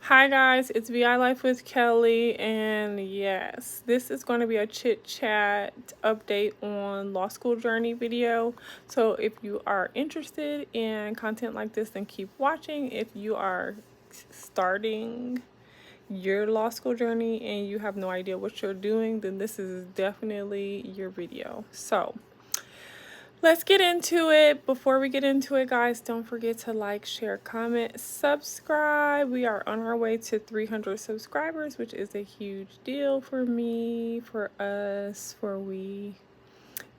Hi guys, it's VI Life with Kelly, and yes, this is going to be a chit chat update on law school journey video. So if you are interested in content like this, then keep watching. If you are starting your law school journey and you have no idea what you're doing, then this is definitely your video. So let's get into it. Before we get into it, guys, don't forget to like, share, comment, subscribe. We are on our way to 300 subscribers, which is a huge deal for me, for us, for we.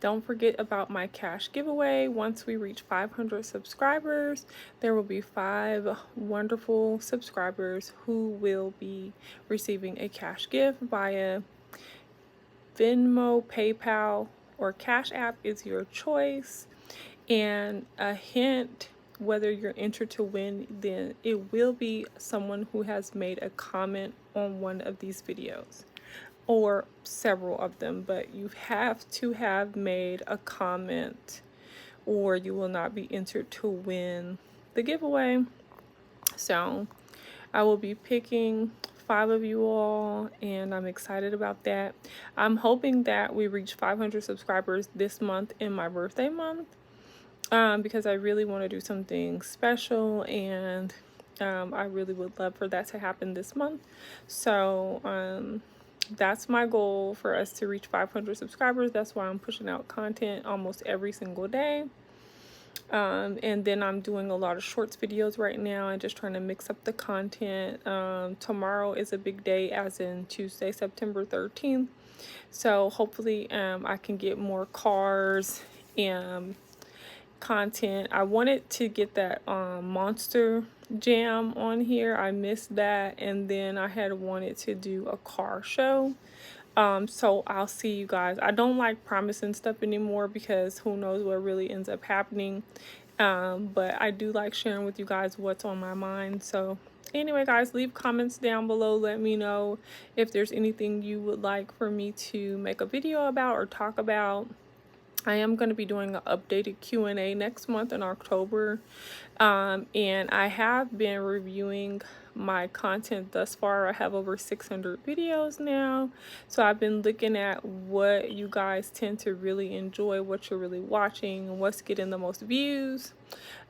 Don't forget about my cash giveaway. Once we reach 500 subscribers, there will be 5 wonderful subscribers who will be receiving a cash gift via Venmo, PayPal, or Cash App is your choice. And a hint, whether you're entered to win, then it will be someone who has made a comment on one of these videos, or several of them, but you have to have made a comment or you will not be entered to win the giveaway. So I will be picking 5 of you all, and I'm excited about that. I'm hoping that we reach 500 subscribers this month, in my birthday month, because I really want to do something special, and I really would love for that to happen this month. So that's my goal, for us to reach 500 subscribers. That's why I'm pushing out content almost every single day. And then I'm doing a lot of shorts videos right now and just trying to mix up the content. Tomorrow is a big day, as in Tuesday, September 13th. So hopefully I can get more cars and content. I wanted to get that Monster Jam on here. I missed that. And then I had wanted to do a car show. So I'll see you guys. I don't like promising stuff anymore because who knows what really ends up happening. But I do like sharing with you guys what's on my mind. So anyway, guys, leave comments down below. Let me know if there's anything you would like for me to make a video about or talk about. I am going to be doing an updated Q&A next month in October. And I have been reviewing my content thus far. I have over 600 videos now. So I've been looking at what you guys tend to really enjoy, what you're really watching, and what's getting the most views.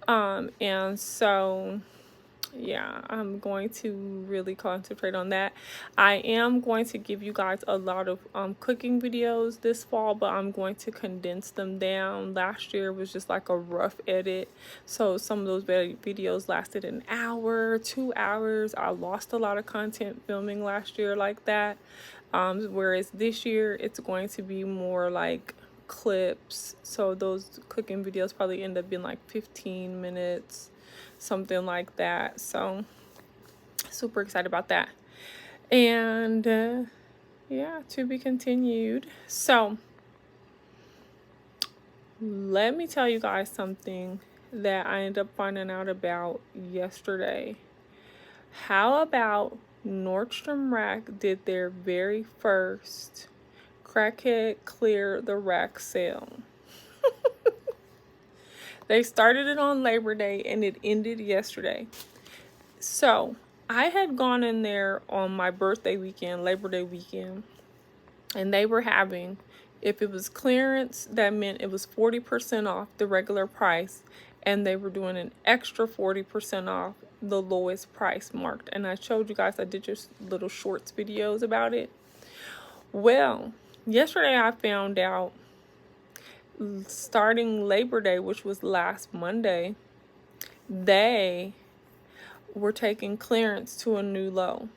And so yeah, I'm going to really concentrate on that. I am going to give you guys a lot of cooking videos this fall, but I'm going to condense them down. Last year was just like a rough edit, so some of those videos lasted an hour, 2 hours. I lost a lot of content filming last year like that, whereas this year it's going to be more like clips. So those cooking videos probably end up being like 15 minutes, something like that. So super excited about that. And yeah, to be continued. So let me tell you guys something that I ended up finding out about yesterday. How about Nordstrom Rack did their very first Crackhead Clear the Rack sale? They started it on Labor Day and it ended yesterday. So I had gone in there on my birthday weekend, Labor Day weekend, and they were having, if it was clearance, that meant it was 40% off the regular price, and they were doing an extra 40% off the lowest price marked. And I showed you guys, I did just little shorts videos about it. Well, yesterday I found out, starting Labor Day, which was last Monday, they were taking clearance to a new low.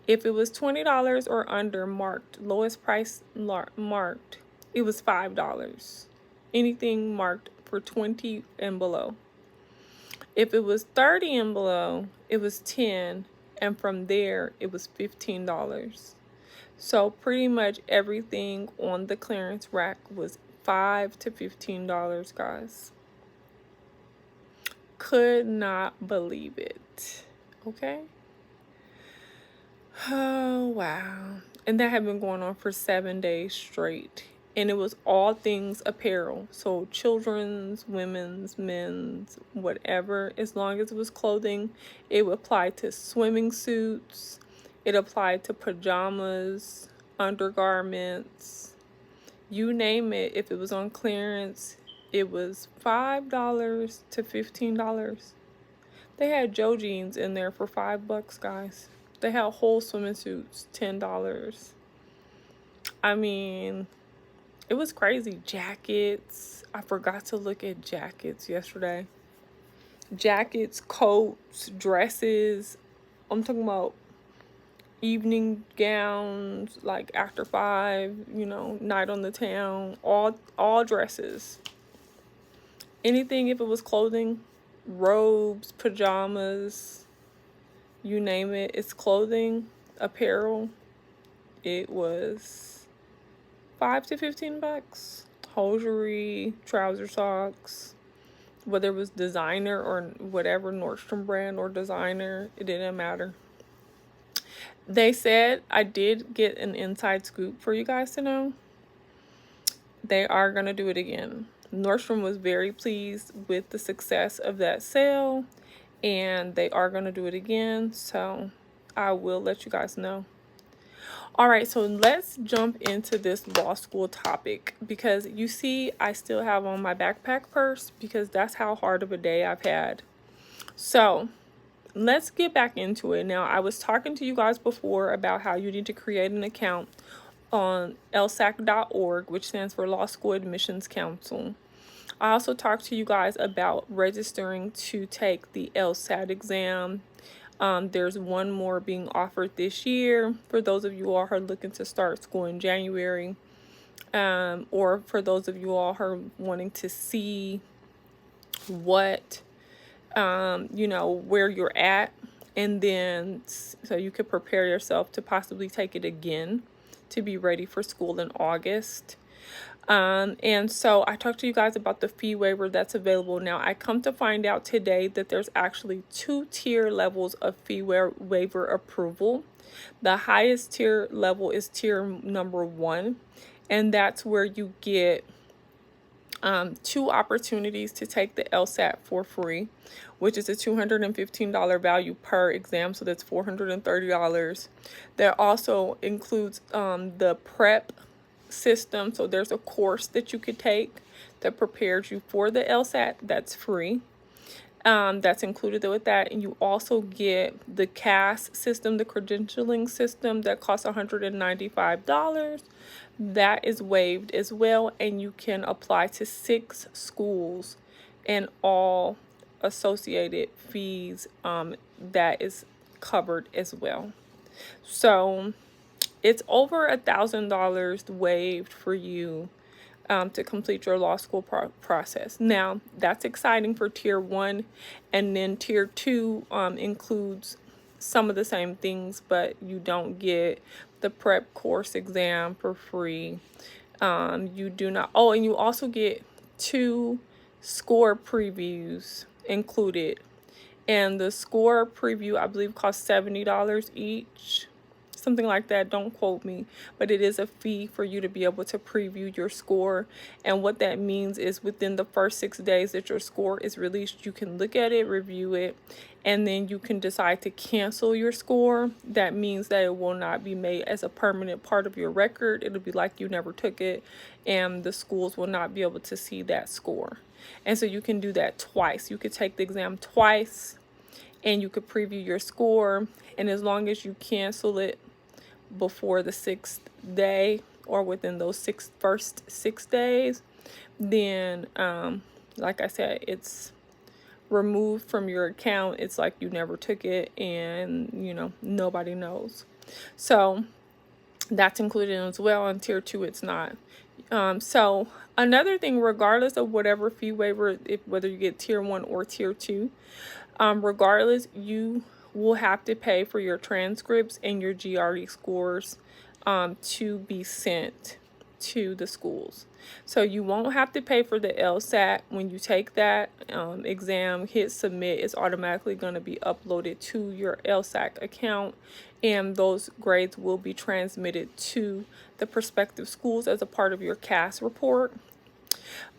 If it was $20 or under marked, lowest price marked, it was $5. Anything marked for 20 and below. If it was 30 and below, it was 10, and from there it was $15. So pretty much everything on the clearance rack was $5 to $15, guys. Could not believe it. Okay. Oh, wow. And that had been going on for 7 days straight. and it was all things apparel. So children's, women's, men's, whatever. As long as it was clothing, it would apply to swimming suits. It applied to pajamas, undergarments, you name it. If it was on clearance, it was $5 to $15. They had Joe jeans in there for $5, guys. They had whole swimming suits, $10. I mean, it was crazy. Jackets. I forgot to look at jackets yesterday. Jackets, coats, dresses. I'm talking about evening gowns, like after 5, night on the town, all dresses. Anything, if it was clothing, robes, pajamas, you name it, it's clothing, apparel. It was $5 to $15. Hosiery, trouser socks, whether it was designer or whatever, Nordstrom brand or designer, it didn't matter. They said, I did get an inside scoop for you guys to know, they are going to do it again. Nordstrom was very pleased with the success of that sale, and they are going to do it again, so I will let you guys know. All right, so let's jump into this law school topic, because you see I still have on my backpack purse because that's how hard of a day I've had. So let's get back into it. Now, I was talking to you guys before about how you need to create an account on LSAC.org, which stands for Law School Admissions Council. I also talked to you guys about registering to take the LSAT exam. There's one more being offered this year for those of you all who are looking to start school in January, or for those of you all who are wanting to see what, where you're at, and then so you could prepare yourself to possibly take it again to be ready for school in August. And so I talked to you guys about the fee waiver that's available now. I come to find out today that there's actually 2 tier levels of fee waiver approval. The highest tier level is tier number 1, and that's where you get 2 opportunities to take the LSAT for free, which is a $215 value per exam, so that's $430. That also includes the prep system, so there's a course that you could take that prepares you for the LSAT that's free. That's included with that, and you also get the CAS system, the credentialing system, that costs $195. That is waived as well, and you can apply to 6 schools and all associated fees that is covered as well. So it's over $1,000 waived for you to complete your law school process. Now, that's exciting for tier 1, and then tier 2 includes some of the same things, but you don't get the prep course exam for free. You do not, and you also get 2 score previews included, and the score preview, I believe, costs $70 each, something like that. Don't quote me, but it is a fee for you to be able to preview your score. And what that means is within the first 6 days that your score is released, you can look at it, review it, and then you can decide to cancel your score. That means that it will not be made as a permanent part of your record. It'll be like you never took it, and the schools will not be able to see that score. And so you can do that twice. You could take the exam twice, and you could preview your score, and as long as you cancel it before the 6th day or within those first 6 days, then like I said, it's removed from your account. It's like you never took it, and nobody knows. So that's included as well. On tier 2 it's not. So another thing, regardless of whatever fee waiver, whether you get tier 1 or tier 2, regardless, you will have to pay for your transcripts and your GRE scores to be sent to the schools. So you won't have to pay for the LSAT when you take that exam. Hit submit, it's automatically going to be uploaded to your LSAC account, and those grades will be transmitted to the prospective schools as a part of your CAS report.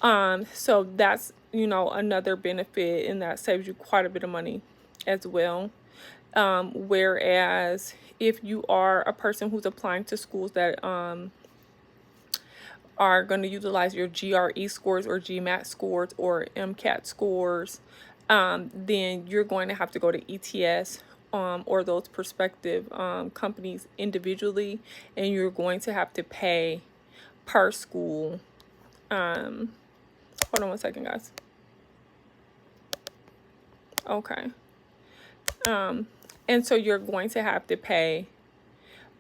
So that's, another benefit, and that saves you quite a bit of money as well. Whereas if you are a person who's applying to schools that are going to utilize your GRE scores or GMAT scores or MCAT scores, then you're going to have to go to ETS or those prospective companies individually, and you're going to have to pay per school. Hold on one second, guys. Okay. And so you're going to have to pay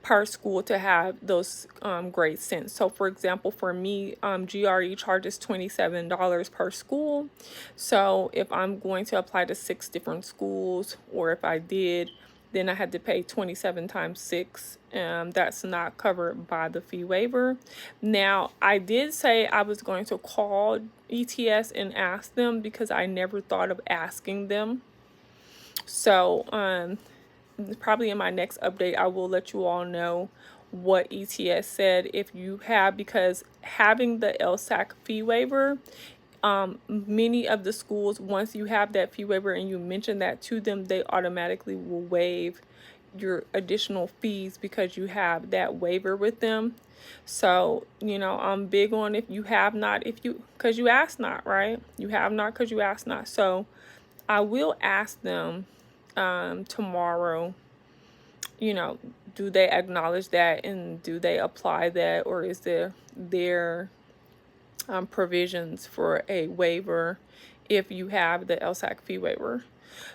per school to have those grades sent. So for example, for me, GRE charges $27 per school. So if I'm going to apply to 6 different schools, or if I did, then I had to pay 27 times 6. That's not covered by the fee waiver. Now, I did say I was going to call ETS and ask them, because I never thought of asking them. So probably in my next update, I will let you all know what ETS said if you have, because having the LSAC fee waiver, many of the schools, once you have that fee waiver and you mention that to them, they automatically will waive your additional fees because you have that waiver with them. So, I'm big on if you have not, because you ask not, right? You have not because you ask not. So I will ask them tomorrow, do they acknowledge that, and do they apply that, or is there their provisions for a waiver if you have the LSAC fee waiver.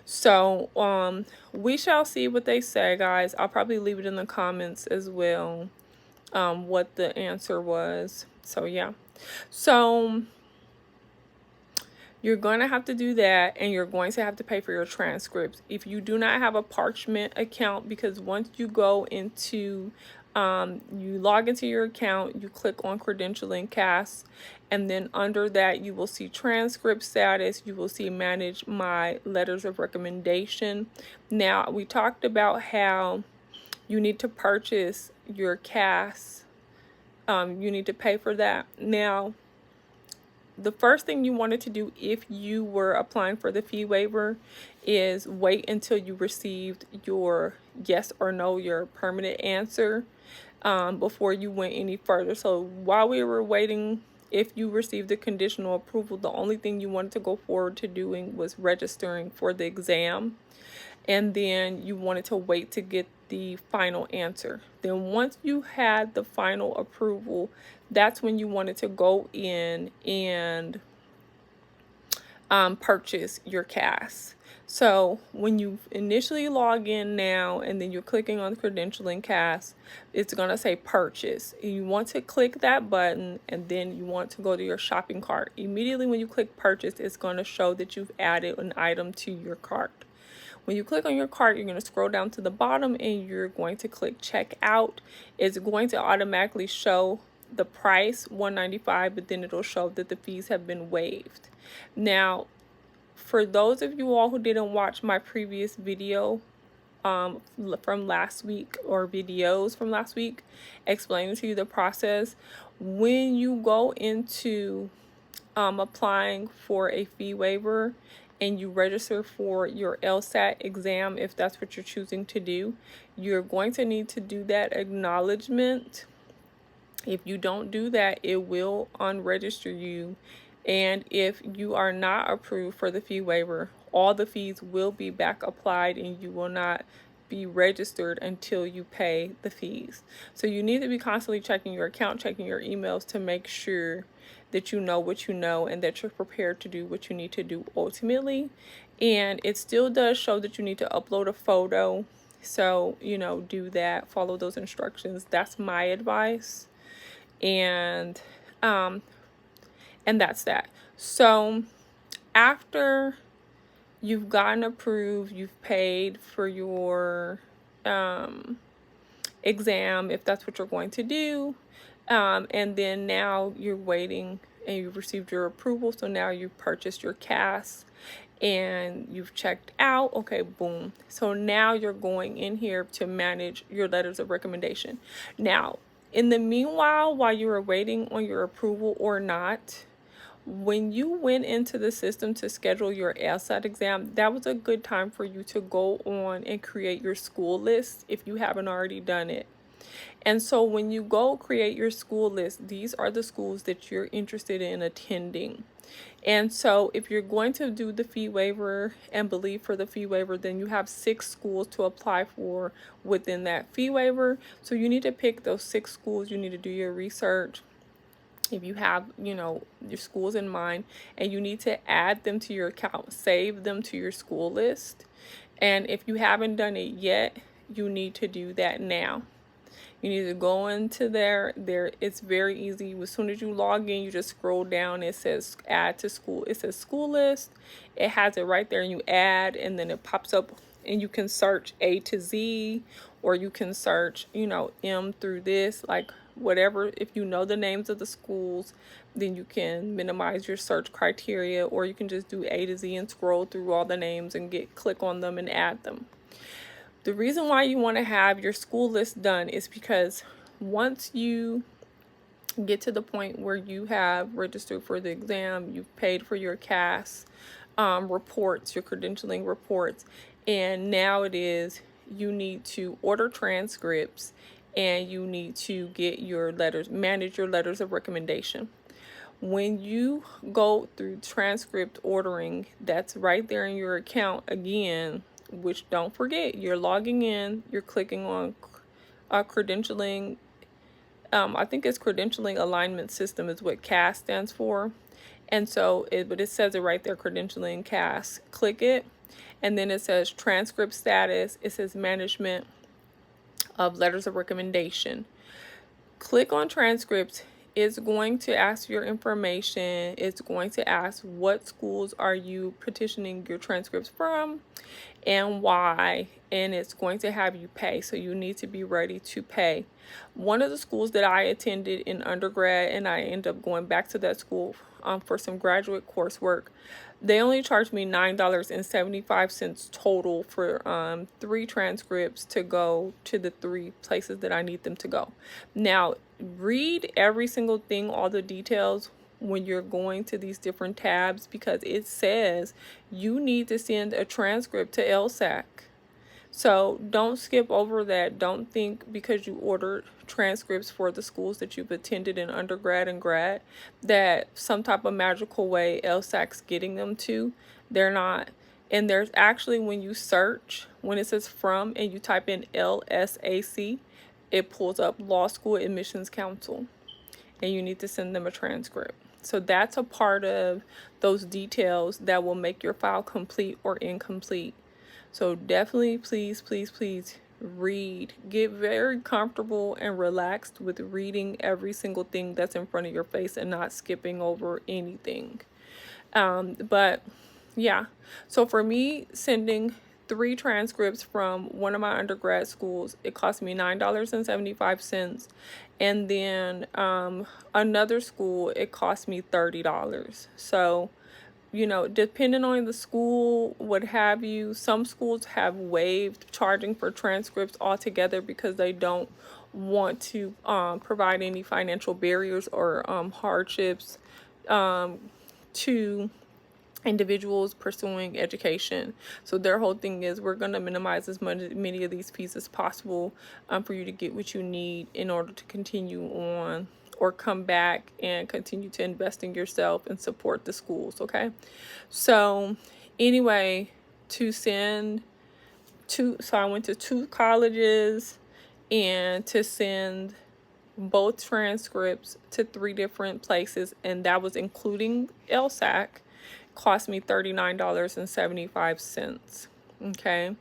So we shall see what they say, guys. I'll probably leave it in the comments as well, what the answer was. So yeah, so you're going to have to do that, and you're going to have to pay for your transcripts. If you do not have a Parchment account, because once you go into, you log into your account, you click on credentialing CAS, and then under that you will see transcript status, you will see manage my letters of recommendation. Now, we talked about how you need to purchase your CAS, you need to pay for that. Now, the first thing you wanted to do if you were applying for the fee waiver is wait until you received your yes or no, your permanent answer, before you went any further. So while we were waiting, if you received the conditional approval, the only thing you wanted to go forward to doing was registering for the exam. And then you wanted to wait to get the final answer. Then once you had the final approval, that's when you wanted to go in and purchase your CAS. So when you initially log in now, and then you're clicking on credentialing CAS, it's going to say purchase. You want to click that button, and then you want to go to your shopping cart. Immediately when you click purchase, it's going to show that you've added an item to your cart. When you click on your cart, you're going to scroll down to the bottom, and you're going to click check out. It's going to automatically show the price, $195, but then it'll show that the fees have been waived. Now, for those of you all who didn't watch my previous video from last week, or videos from last week explaining to you the process, when you go into applying for a fee waiver and you register for your LSAT exam, if that's what you're choosing to do, you're going to need to do that acknowledgement. If you don't do that, it will unregister you. And if you are not approved for the fee waiver, all the fees will be back applied, and you will not be registered until you pay the fees. So you need to be constantly checking your account, checking your emails, to make sure that you know what you know, and that you're prepared to do what you need to do ultimately. And it still does show that you need to upload a photo. So, do that, follow those instructions. That's my advice. And that's that. So after you've gotten approved, you've paid for your exam, if that's what you're going to do, And then now you're waiting and you've received your approval. So now you've purchased your CAS and you've checked out. Okay, boom. So now you're going in here to manage your letters of recommendation. Now, in the meanwhile, while you were waiting on your approval or not, when you went into the system to schedule your LSAT exam, that was a good time for you to go on and create your school list if you haven't already done it. And so when you go create your school list, these are the schools that you're interested in attending. And so if you're going to do the fee waiver and believe for the fee waiver, then you have 6 schools to apply for within that fee waiver. So you need to pick those 6 schools. You need to do your research. If you have, your schools in mind, and you need to add them to your account, save them to your school list. And if you haven't done it yet, you need to do that now. You need to go into there. It's very easy. As soon as you log in, you just scroll down. It says add to school. It says school list. It has it right there, and you add, and then it pops up, and you can search A to Z, or you can search, M through this, like whatever. If you know the names of the schools, then you can minimize your search criteria, or you can just do A to Z and scroll through all the names and click on them and add them. The reason why you want to have your school list done is because once you get to the point where you have registered for the exam, you've paid for your CAS reports, your credentialing reports, and now it is you need to order transcripts and you need to get your letters, manage your letters of recommendation. When you go through transcript ordering, that's right there in your account again, which don't forget, you're logging in, you're clicking on credentialing. I think it's credentialing alignment system is what CAS stands for. And so, but it says it right there, credentialing CAS. Click it, and then it says transcript status. It says management of letters of recommendation. Click on transcripts. It's going to ask your information. It's going to ask what schools are you petitioning your transcripts from and why, and it's going to have you pay. So you need to be ready to pay. One of the schools that I attended in undergrad, and I ended up going back to that school for some graduate coursework, they only charged me $9.75 total for 3 transcripts to go to the 3 places that I need them to go. Now, read every single thing, all the details when you're going to these different tabs, because it says you need to send a transcript to LSAC. So don't skip over that. Don't think because you ordered transcripts for the schools that you've attended in undergrad and grad that some type of magical way LSAC's getting them to. They're not. And there's actually, when you search, when it says from and you type in LSAC, it pulls up Law School Admissions Council, and you need to send them a transcript. So that's a part of those details that will make your file complete or incomplete. So definitely, please, please, please read. Get very comfortable and relaxed with reading every single thing that's in front of your face and not skipping over anything. But yeah, so for me, sending 3 transcripts from one of my undergrad schools, it cost me $9.75. And then another school, it cost me $30. So, depending on the school, what have you, some schools have waived charging for transcripts altogether because they don't want to provide any financial barriers or hardships to individuals pursuing education. So their whole thing is, we're going to minimize as many of these fees as possible for you to get what you need in order to continue on or come back and continue to invest in yourself and support the schools. Okay, so anyway, so I went to 2 colleges, and to send both transcripts to 3 different places, and that was including LSAC, cost me $39.75. Okay,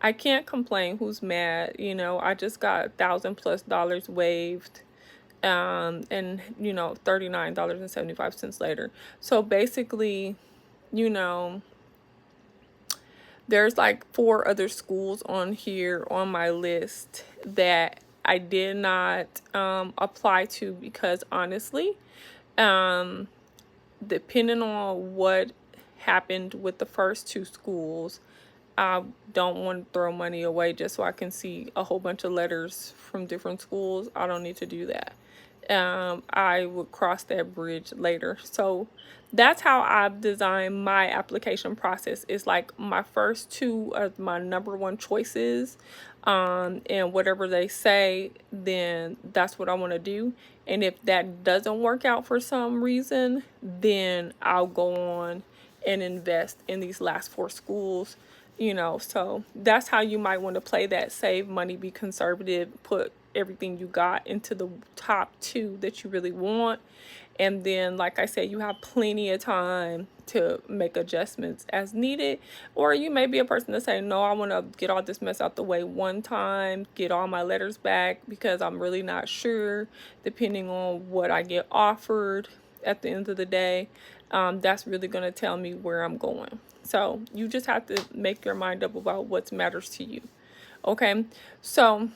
I can't complain. Who's mad? I just got $1,000+ waived, and $39.75 later. So basically, there's like 4 other schools on here on my list that I did not apply to, because honestly, um, depending on what happened with the first two schools, I don't want to throw money away just so I can see a whole bunch of letters from different schools. I don't need to do that. I would cross that bridge later. So that's how I've designed my application process. It's like my first two are my number one choices. And whatever they say, then that's what I want to do. And if that doesn't work out for some reason, then I'll go on and invest in these last four schools. So that's how you might want to play that: save money, be conservative, put everything you got into the top two that you really want. And then, like I said, you have plenty of time to make adjustments as needed. Or you may be a person to say, no, I want to get all this mess out the way one time, get all my letters back, because I'm really not sure, depending on what I get offered at the end of the day. That's really going to tell me where I'm going. So you just have to make your mind up about what matters to you. Okay, so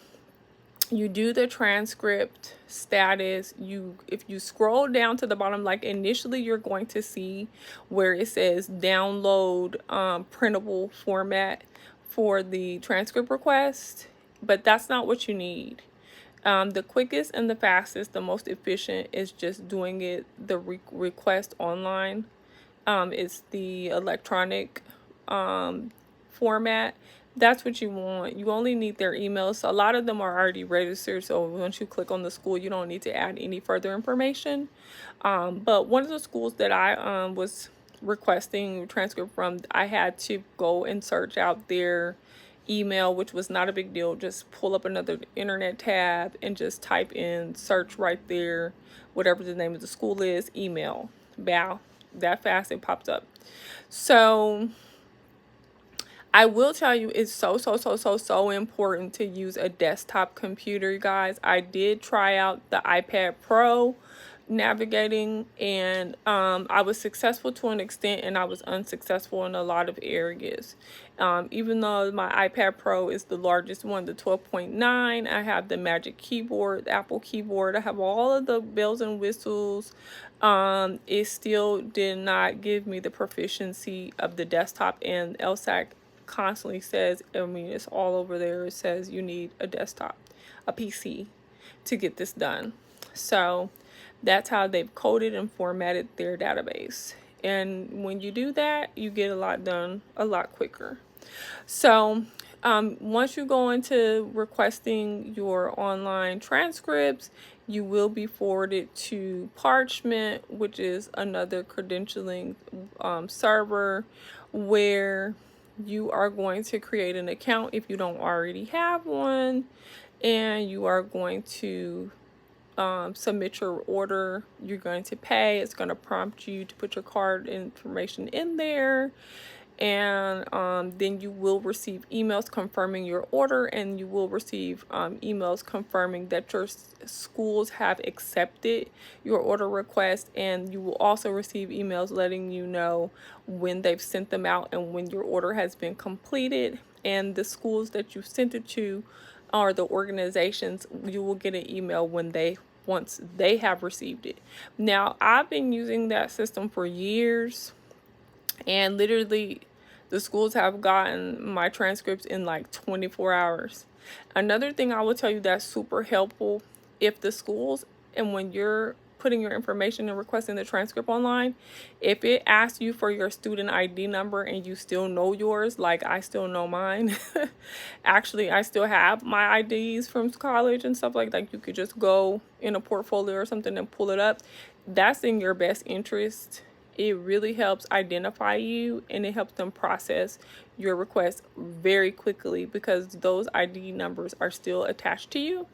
you do the transcript status. If you scroll down to the bottom, like initially you're going to see where it says download printable format for the transcript request, but that's not what you need. The quickest and the fastest, the most efficient, is just doing it the request online. It's the electronic format. That's what you want. You only need their emails. So a lot of them are already registered. So once you click on the school, you don't need to add any further information. But one of the schools that I was requesting transcript from, I had to go and search out their email, which was not a big deal. Just pull up another internet tab and just type in, search right there, whatever the name of the school is, email. Bow. That fast it pops up. So I will tell you, it's so important to use a desktop computer, you guys. I did try out the iPad Pro navigating, and I was successful to an extent, and I was unsuccessful in a lot of areas. Even though my iPad Pro is the largest one, the 12.9, I have the Magic Keyboard, the Apple Keyboard, I have all of the bells and whistles. It still did not give me the proficiency of the desktop, and LSAC constantly says, I mean, it's all over there, it says you need a desktop, a PC, to get this done. So that's how they've coded and formatted their database. And when you do that, you get a lot done a lot quicker. So once you go into requesting your online transcripts, you will be forwarded to Parchment, which is another credentialing server, where you are going to create an account if you don't already have one, and you are going to submit your order. You're going to pay. It's going to prompt you to put your card information in there, and then you will receive emails confirming your order, and you will receive emails confirming that your schools have accepted your order request, and you will also receive emails letting you know when they've sent them out and when your order has been completed. And the schools that you sent it to, or the organizations, you will get an email once they have received it. Now, I've been using that system for years, and literally the schools have gotten my transcripts in like 24 hours. Another thing I will tell you that's super helpful, if the schools, and when you're putting your information and requesting the transcript online, if it asks you for your student ID number and you still know yours, like I still know mine. Actually, I still have my IDs from college and stuff like you could just go in a portfolio or something and pull it up. That's in your best interest. It really helps identify you, and it helps them process your request very quickly, because those ID numbers are still attached to you.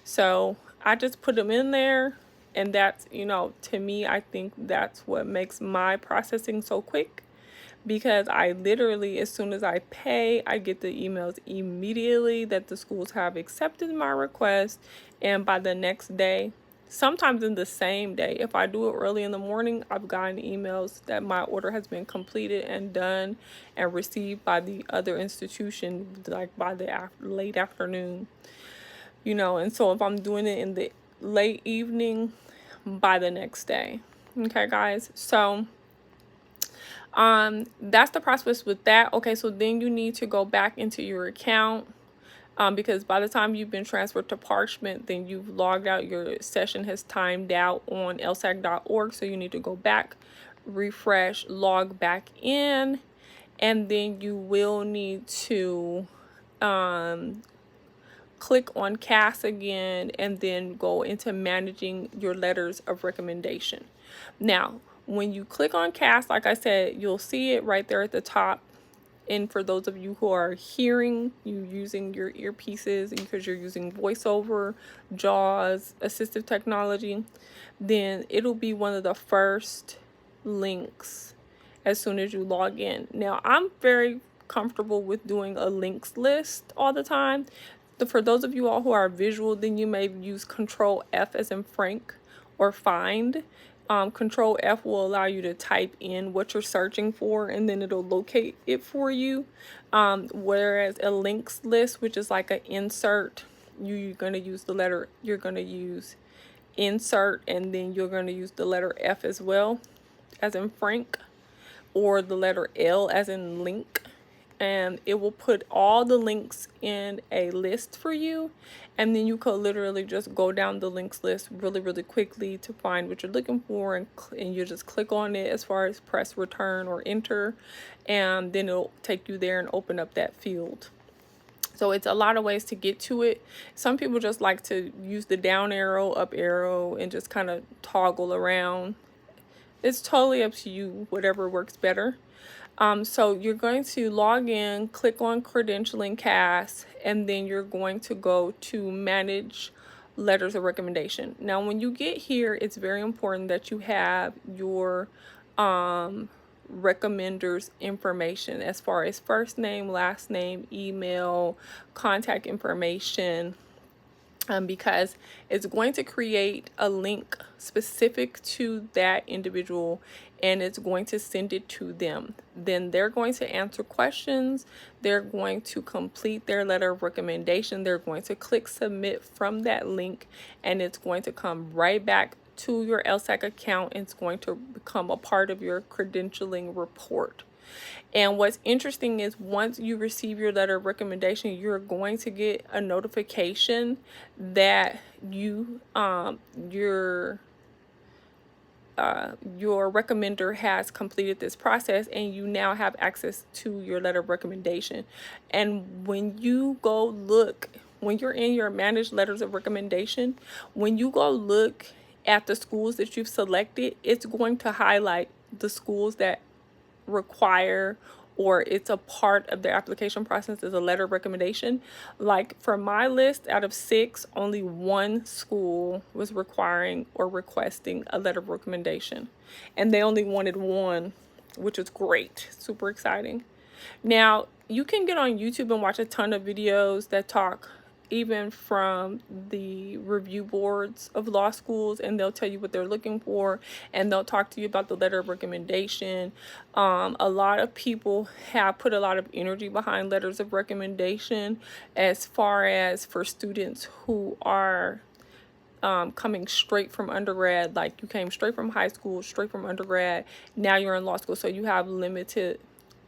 So I just put them in there, and that's, to me, I think that's what makes my processing so quick, because I literally, as soon as I pay, I get the emails immediately that the schools have accepted my request, and by the next day, sometimes in the same day, if I do it early in the morning, I've gotten emails that my order has been completed and done and received by the other institution, like by the late afternoon. And so if I'm doing it in the late evening, by the next day. Okay, guys. So that's the process with that. Okay, so then you need to go back into your account. Because by the time you've been transferred to Parchment, then you've logged out, your session has timed out on lsac.org. So you need to go back, refresh, log back in, and then you will need to click on CAS again, and then go into managing your letters of recommendation. Now, when you click on CAS, like I said, you'll see it right there at the top. And for those of you who are hearing, you using your earpieces, and because you're using voiceover, JAWS, assistive technology, then it'll be one of the first links as soon as you log in. Now, I'm very comfortable with doing a links list all the time. For those of you all who are visual, then you may use Control F as in Frank or find. Control F will allow you to type in what you're searching for, and then it'll locate it for you. Whereas a links list, which is like an insert, you're going to use insert, and then you're going to use the letter F as well, as in Frank, or the letter L as in link. And it will put all the links in a list for you, and then you could literally just go down the links list really quickly to find what you're looking for, and you just click on it as far as press return or enter, and then it'll take you there and open up that field. So it's a lot of ways to get to it. Some people just like to use the down arrow, up arrow, and just kind of toggle around. It's totally up to you, whatever works better. So you're going to log in, click on credentialing CAS, and then you're going to go to manage letters of recommendation. Now, when you get here, it's very important that you have your recommender's information as far as first name, last name, email, contact information, because it's going to create a link specific to that individual, and it's going to send it to them. Then they're going to answer questions. They're going to complete their letter of recommendation. They're going to click submit from that link, and it's going to come right back to your LSAC account. It's going to become a part of your credentialing report. And what's interesting is once you receive your letter of recommendation, you're going to get a notification that your recommender has completed this process, and you now have access to your letter of recommendation. And when you go look, when you're in your managed letters of recommendation, when you go look at the schools that you've selected, it's going to highlight the schools that require, or it's a part of their application process, is a letter of recommendation. Like for my list, out of 6, only 1 school was requiring or requesting a letter of recommendation, and they only wanted 1, which is great, super exciting. Now, you can get on YouTube and watch a ton of videos that talk even from the review boards of law schools, and they'll tell you what they're looking for, and they'll talk to you about the letter of recommendation. A lot of people have put a lot of energy behind letters of recommendation as far as for students who are coming straight from undergrad, like you came straight from high school, straight from undergrad, now you're in law school, so you have limited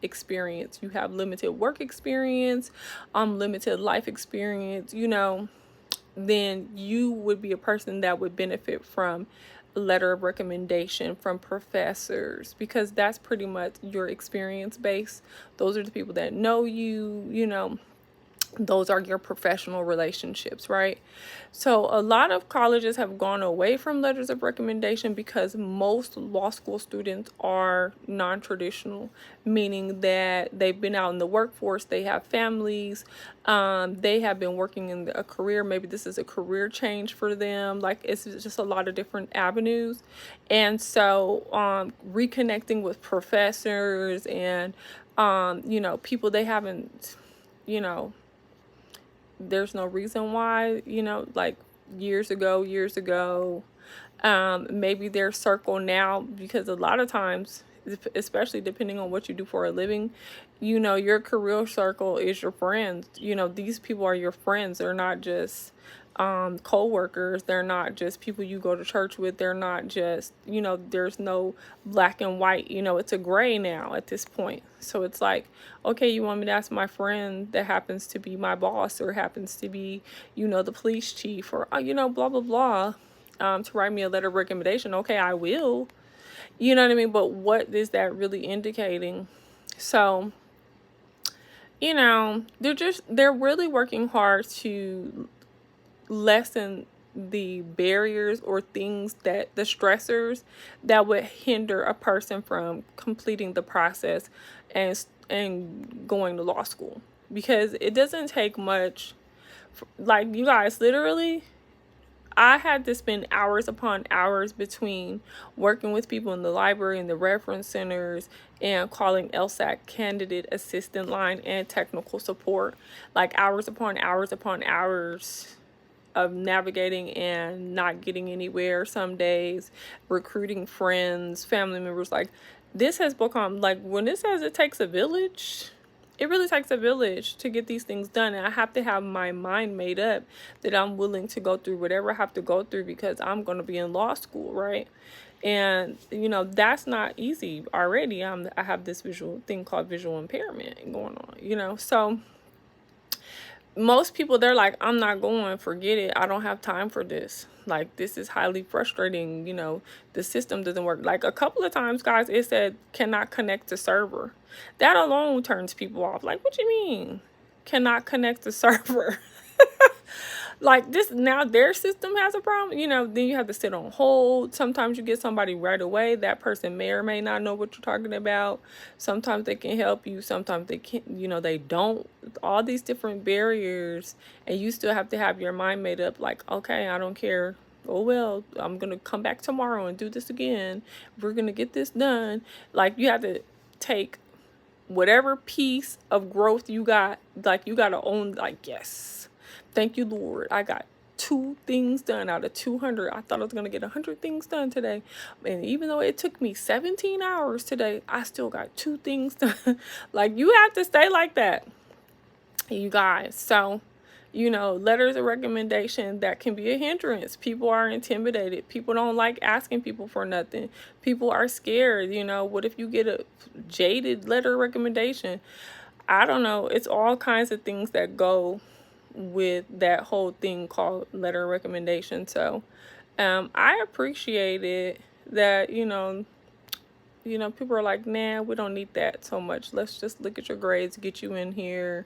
experience, you have limited work experience, limited life experience, then you would be a person that would benefit from a letter of recommendation from professors, because that's pretty much your experience base. Those are the people that know you, those are your professional relationships, right? So a lot of colleges have gone away from letters of recommendation because most law school students are non-traditional, meaning that they've been out in the workforce, they have families, they have been working in a career. Maybe this is a career change for them. Like, it's just a lot of different avenues. And so reconnecting with professors and people they haven't, there's no reason why, like years ago, maybe their circle now, because a lot of times, especially depending on what you do for a living, your career circle is your friends. These people are your friends. They're not just co-workers. They're not just people you go to church with. They're not just, there's no black and white, it's a gray now at this point. So it's like, okay, you want me to ask my friend that happens to be my boss or happens to be, the police chief or, blah, blah, blah, to write me a letter of recommendation. Okay, I will, you know what I mean? But what is that really indicating? So, they're really working hard to lessen the barriers or things that the stressors that would hinder a person from completing the process and going to law school, because it doesn't take much. Like, you guys, literally, I had to spend hours upon hours between working with people in the library and the reference centers and calling LSAC candidate assistant line and technical support, like hours upon hours of navigating and not getting anywhere some days, recruiting friends, family members. Like, this has become, like, when it says it takes a village, it really takes a village to get these things done. And I have to have my mind made up that I'm willing to go through whatever I have to go through because I'm going to be in law school, right? And, that's not easy already. I have this visual thing called visual impairment going on, so most people, they're like, I'm not going, forget it. I don't have time for this. Like, this is highly frustrating. The system doesn't work. Like, a couple of times, guys, it said cannot connect to server. That alone turns people off. Like, what you mean? Cannot connect to server? Like, this, now their system has a problem, then you have to sit on hold. Sometimes you get somebody right away. That person may or may not know what you're talking about. Sometimes they can help you. Sometimes they can't, they don't. All these different barriers, and you still have to have your mind made up. Like, okay, I don't care. Oh, well, I'm going to come back tomorrow and do this again. We're going to get this done. Like, you have to take whatever piece of growth you got. Like, you got to own, like, yes. Thank you, Lord. I got 2 things done out of 200. I thought I was going to get 100 things done today. And even though it took me 17 hours today, I still got 2 things done. Like, you have to stay like that, you guys. So, letters of recommendation, that can be a hindrance. People are intimidated. People don't like asking people for nothing. People are scared. What if you get a jaded letter of recommendation? I don't know. It's all kinds of things that go with that whole thing called letter of recommendation. So I appreciate it that people are like, nah, we don't need that so much. Let's just look at your grades, get you in here.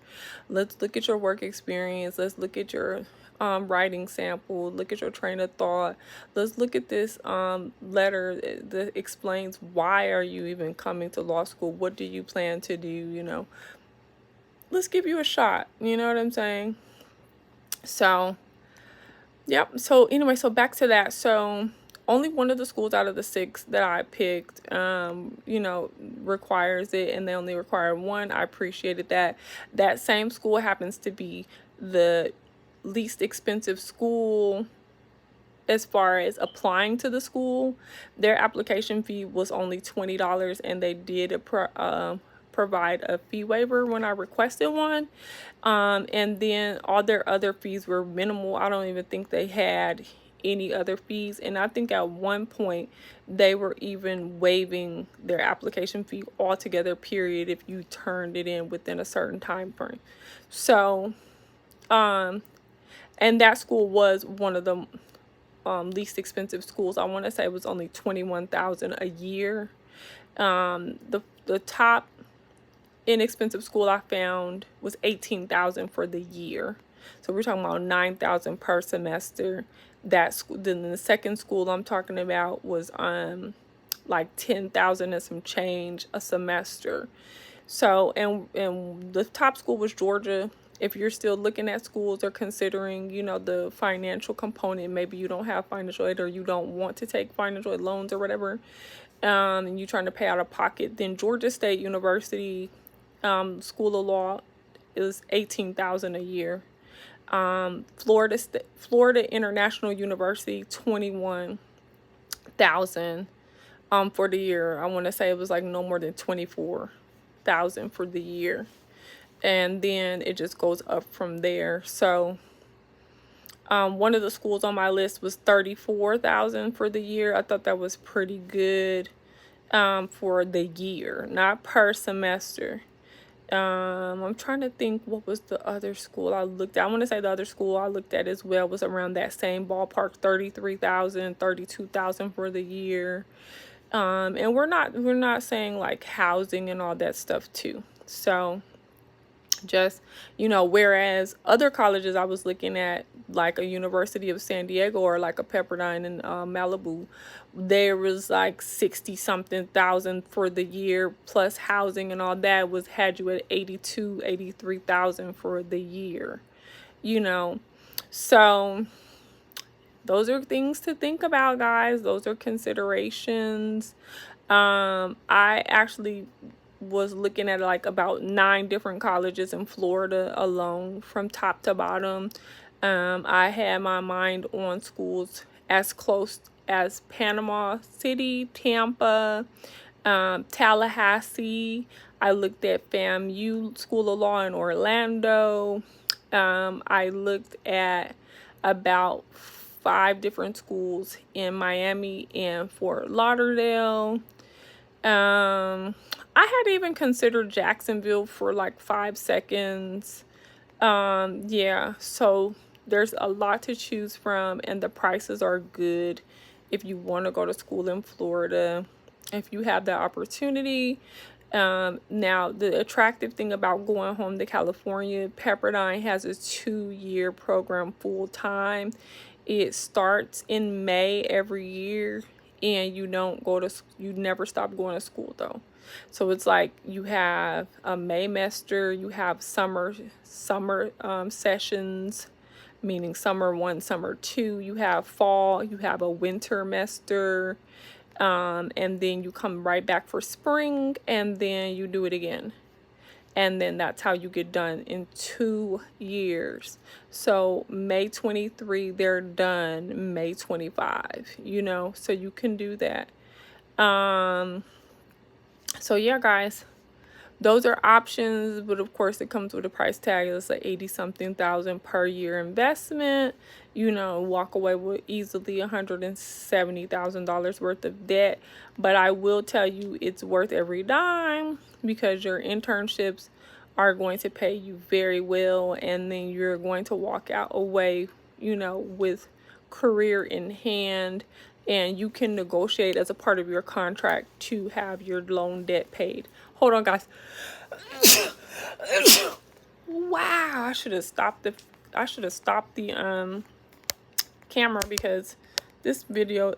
Let's look at your work experience. Let's look at your writing sample. Look at your train of thought. Let's look at this letter that explains why are you even coming to law school. What do you plan to do? Let's give you a shot. You know what I'm saying? So, yep. So anyway, so back to that. So only one of the schools out of the 6 that I picked, requires it, and they only require 1. I appreciated that. That same school happens to be the least expensive school as far as applying to the school. Their application fee was only $20, and they did provide a fee waiver when I requested one. And then all their other fees were minimal. I don't even think they had any other fees. And I think at one point they were even waiving their application fee altogether, period, if you turned it in within a certain time frame. So, and that school was one of the least expensive schools. I want to say it was only $21,000 a year. The top inexpensive school I found was $18,000 for the year. So we're talking about $9,000 per semester. That school, then the second school I'm talking about was like $10,000 and some change a semester. So and the top school was Georgia. If you're still looking at schools or considering, the financial component, maybe you don't have financial aid or you don't want to take financial aid loans or whatever, and you're trying to pay out of pocket, then Georgia State University School of Law is $18,000 a year. Florida International University, $21,000 for the year. I want to say it was like no more than $24,000 for the year, and then it just goes up from there. So One of the schools on my list was $34,000 for the year. I thought that was pretty good for the year, not per semester. I'm trying to think what was the other school I looked at. I want to say the other school I looked at as well was around that same ballpark, 33,000, 32,000 for the year. And we're not saying like housing and all that stuff too. So just, whereas other colleges I was looking at, like a University of San Diego or like a Pepperdine in Malibu, there was like 60 something thousand for the year plus housing and all that had you at 83,000 for the year, you know. So those are things to think about, guys. Those are considerations. I actually was looking at like about 9 different colleges in Florida alone from top to bottom. I had my mind on schools as close as Panama City, Tampa, Tallahassee. I looked at FAMU School of Law in Orlando. I looked at about 5 different schools in Miami and Fort Lauderdale. I had even considered Jacksonville for like 5 seconds. Yeah, so there's a lot to choose from, and the prices are good if you want to go to school in Florida, if you have the opportunity. Now, the attractive thing about going home to California, Pepperdine has a 2-year program full time. It starts in May every year, and you never stop going to school though. So it's like you have a Maymester, you have summer sessions, meaning summer 1, summer 2. You have fall, you have a winter mester, and then you come right back for spring, and then you do it again. And then that's how you get done in 2 years. So May 23, they're done May 25, so you can do that. So yeah, guys, those are options, but of course it comes with a price tag. It's like 80 something thousand per year investment. Walk away with easily $170,000 worth of debt. But I will tell you, it's worth every dime, because your internships are going to pay you very well, and then you're going to walk out away, with career in hand, and you can negotiate as a part of your contract to have your loan debt paid. Hold on, guys. Wow, I should have stopped the camera, because this video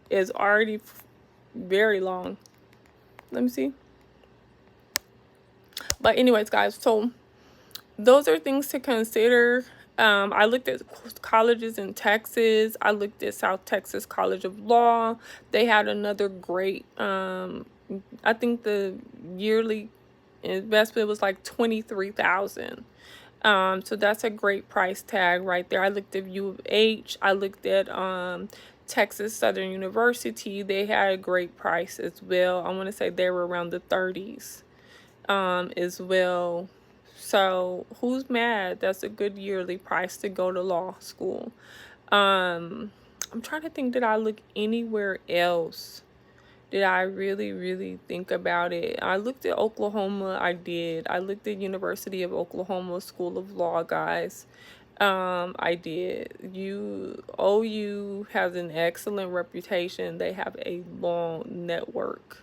is already very long. Let me see. But anyways, guys, so those are things to consider. I looked at colleges in Texas. I looked at South Texas College of Law. They had another great, I think the yearly investment was like $23,000. So that's a great price tag right there. I looked at U of H. I looked at Texas Southern University. They had a great price as well. I want to say they were around the 30s as well. So who's mad? That's a good yearly price to go to law school. I'm trying to think, did I look anywhere else? Did I really think about it? I looked at Oklahoma. I did. I looked at University of Oklahoma School of Law, guys. I did. OU has an excellent reputation. They have a long network,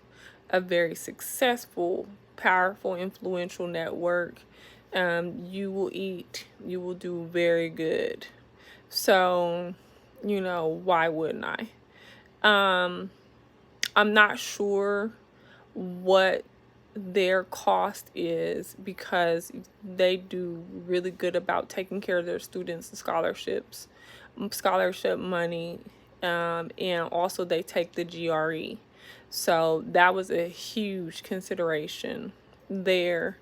a very successful, powerful, influential network. You will do very good. So, why wouldn't I? I'm not sure what their cost is, because they do really good about taking care of their students' scholarship money, and also they take the GRE. So that was a huge consideration there.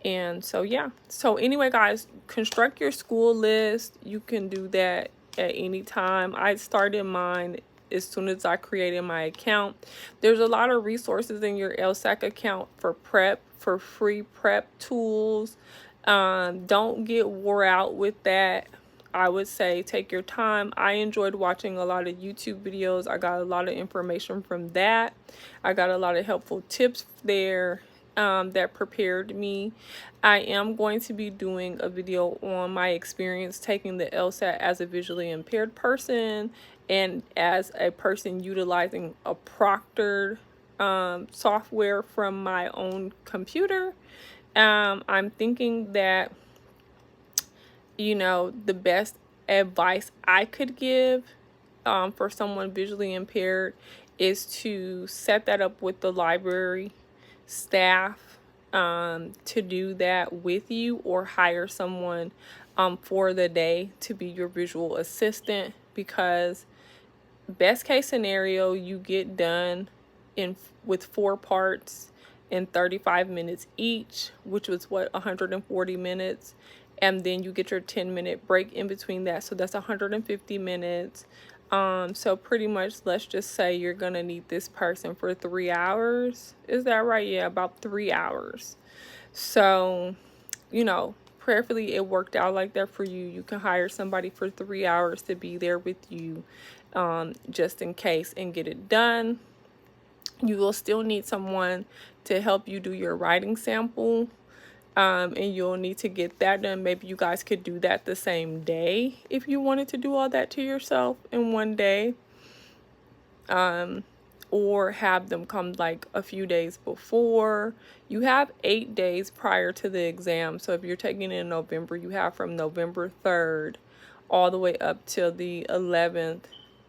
And so yeah, so anyway, guys, construct your school list. You can do that at any time. I started mine as soon as I created my account. There's a lot of resources in your LSAC account for free prep tools. Don't get wore out with that. I would say take your time. I enjoyed watching a lot of YouTube videos. I got a lot of information from that. I got a lot of helpful tips there that prepared me. I am going to be doing a video on my experience taking the LSAT as a visually impaired person and as a person utilizing a proctored software from my own computer. I'm thinking that, the best advice I could give for someone visually impaired is to set that up with the library staff to do that with you, or hire someone for the day to be your visual assistant, because best case scenario, you get done with 4 parts in 35 minutes each, which was 140 minutes, and then you get your 10-minute break in between that, so that's 150 minutes. So pretty much, let's just say you're gonna need this person for 3 hours. Is that right? Yeah, about 3 hours. So, prayerfully it worked out like that for you. You can hire somebody for 3 hours to be there with you, just in case, and get it done. You will still need someone to help you do your writing sample, and you'll need to get that done. Maybe you guys could do that the same day if you wanted to do all that to yourself in one day, or have them come like a few days before. You have 8 days prior to the exam. So if you're taking it in November, you have from November 3rd all the way up till the 11th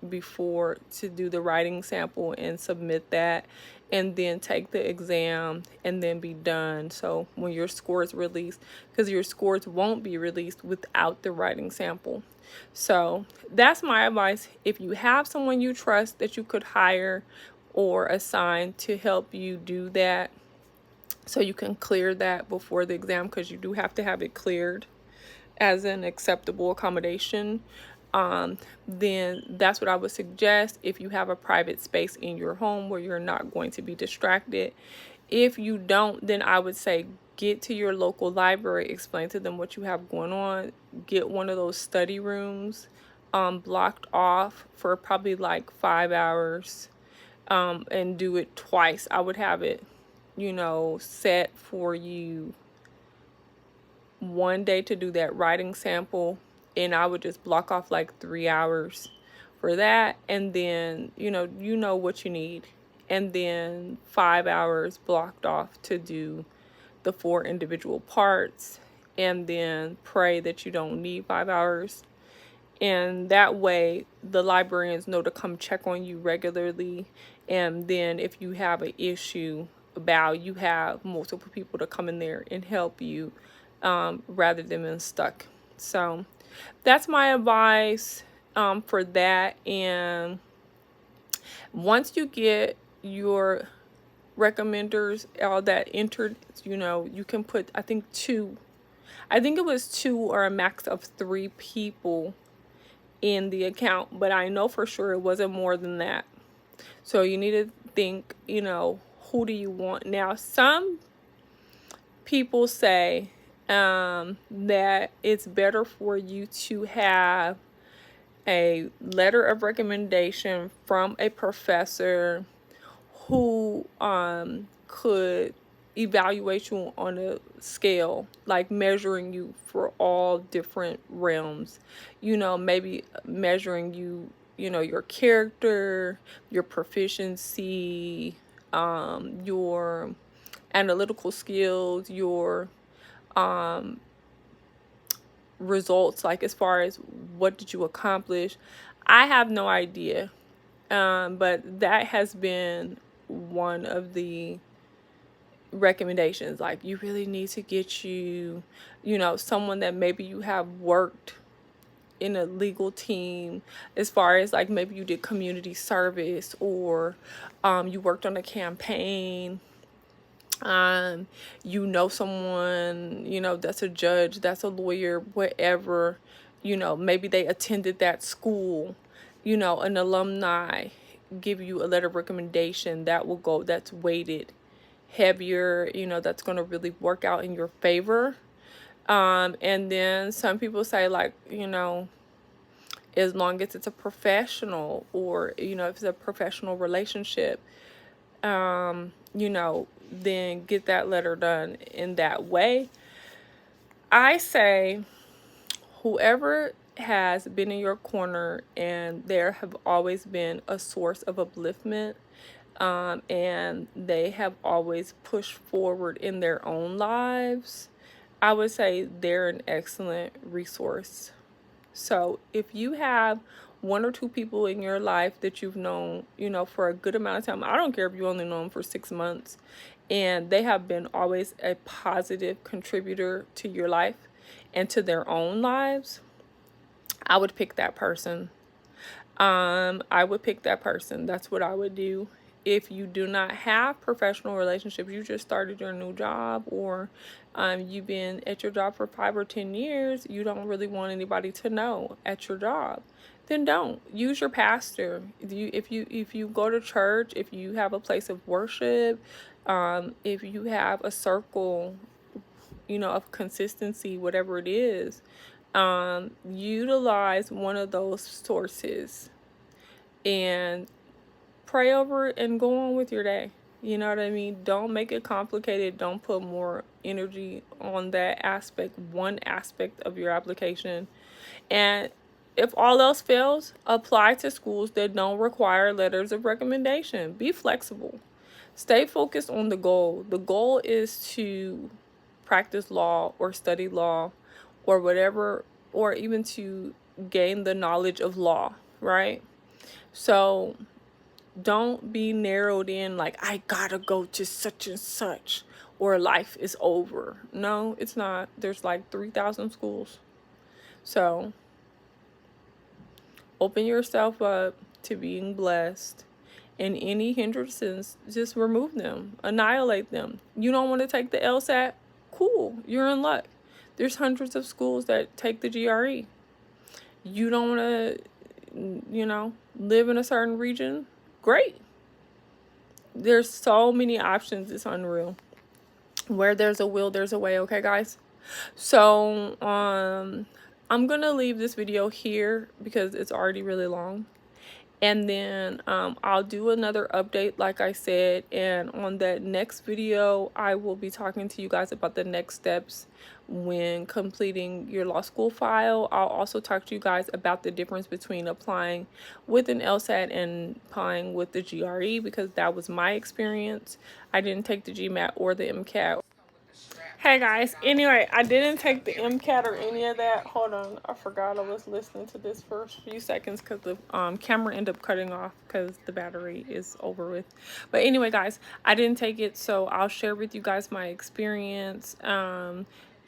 before to do the writing sample and submit that, and then take the exam and then be done. So when your scores released, because your scores won't be released without the writing sample. So that's my advice. If you have someone you trust that you could hire or assign to help you do that, so you can clear that before the exam, because you do have to have it cleared as an acceptable accommodation, then that's what I would suggest. If you have a private space in your home where you're not going to be distracted. If you don't, then I would say get to your local library, explain to them what you have going on, get one of those study rooms blocked off for probably like 5 hours, and do it twice. I would have it, set for you one day to do that writing sample, and I would just block off like 3 hours for that, and then you know what you need, and then 5 hours blocked off to do the 4 individual parts, and then pray that you don't need 5 hours. And that way the librarians know to come check on you regularly, and then if you have an issue about, you have multiple people to come in there and help you, rather than being stuck. So that's my advice for that. And once you get your recommenders all that entered, you can put, I think it was 2 or a max of 3 people in the account, but I know for sure it wasn't more than that. So you need to think, who do you want? Now, some people say that it's better for you to have a letter of recommendation from a professor who could evaluate you on a scale, like measuring you for all different realms, maybe measuring you, your character, your proficiency, your analytical skills, your results, like as far as what did you accomplish. I have no idea, but that has been one of the recommendations. Like, you really need to get you, someone that maybe you have worked in a legal team, as far as like maybe you did community service, or you worked on a campaign, someone, that's a judge, that's a lawyer, whatever, maybe they attended that school, an alumni give you a letter of recommendation that's weighted heavier, that's going to really work out in your favor. And then some people say, like, as long as it's a professional, or, if it's a professional relationship, then get that letter done in that way. I say, whoever has been in your corner and there have always been a source of upliftment, and they have always pushed forward in their own lives, I would say they're an excellent resource. So if you have one or two people in your life that you've known, for a good amount of time, I don't care if you only know them for 6 months, and they have been always a positive contributor to your life and to their own lives, I would pick that person. I would pick that person. That's what I would do. If you do not have professional relationships, you just started your new job, or you've been at your job for 5 or 10 years, you don't really want anybody to know at your job, then don't. Use your pastor. If you go to church, if you have a place of worship, if you have a circle, of consistency, whatever it is, utilize one of those sources and pray over it and go on with your day. You know what I mean? Don't make it complicated. Don't put more energy on that aspect, one aspect of your application. And if all else fails, apply to schools that don't require letters of recommendation. Be flexible. Stay focused on the goal. The goal is to practice law or study law or whatever, or even to gain the knowledge of law, right? So don't be narrowed in like, I gotta go to such and such or life is over. No, it's not. There's like 3,000 schools. So open yourself up to being blessed, and any hindrances, just remove them, annihilate them. You don't want to take the LSAT? Cool, you're in luck. There's hundreds of schools that take the GRE. You don't want to, live in a certain region? Great. There's so many options, it's unreal. Where there's a will, there's a way, okay, guys? So, I'm going to leave this video here because it's already really long. And then I'll do another update, like I said, and on that next video I will be talking to you guys about the next steps when completing your law school file. I'll also talk to you guys about the difference between applying with an LSAT and applying with the GRE, because that was my experience. I didn't take the GMAT or the MCAT. Hey guys, anyway, I didn't take the MCAT or any of that. Hold on, I forgot I was listening to this for a few seconds because the camera ended up cutting off because the battery is over with. But anyway, guys, I didn't take it, so I'll share with you guys my experience,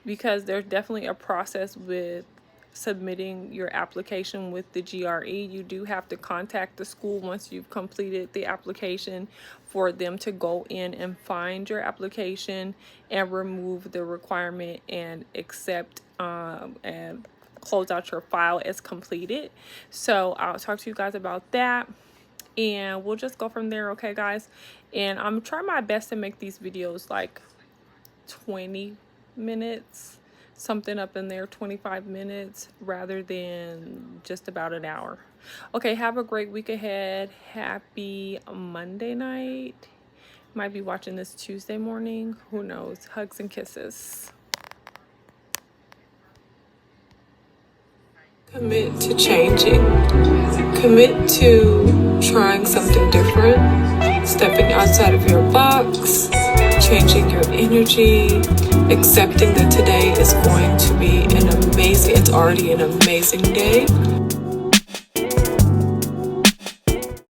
because there's definitely a process with submitting your application with the GRE. You do have to contact the school once you've completed the application for them to go in and find your application and remove the requirement and accept and close out your file as completed. So I'll talk to you guys about that, and we'll just go from there, okay, guys? And I'm trying my best to make these videos like 20 minutes, something up in there, 25 minutes, rather than just about an hour. Okay, have a great week ahead. Happy Monday night. Might be watching this Tuesday morning. Who knows? Hugs and kisses. Commit to changing. Commit to trying something different, stepping outside of your box, changing your energy, accepting that today is going to be it's already an amazing day.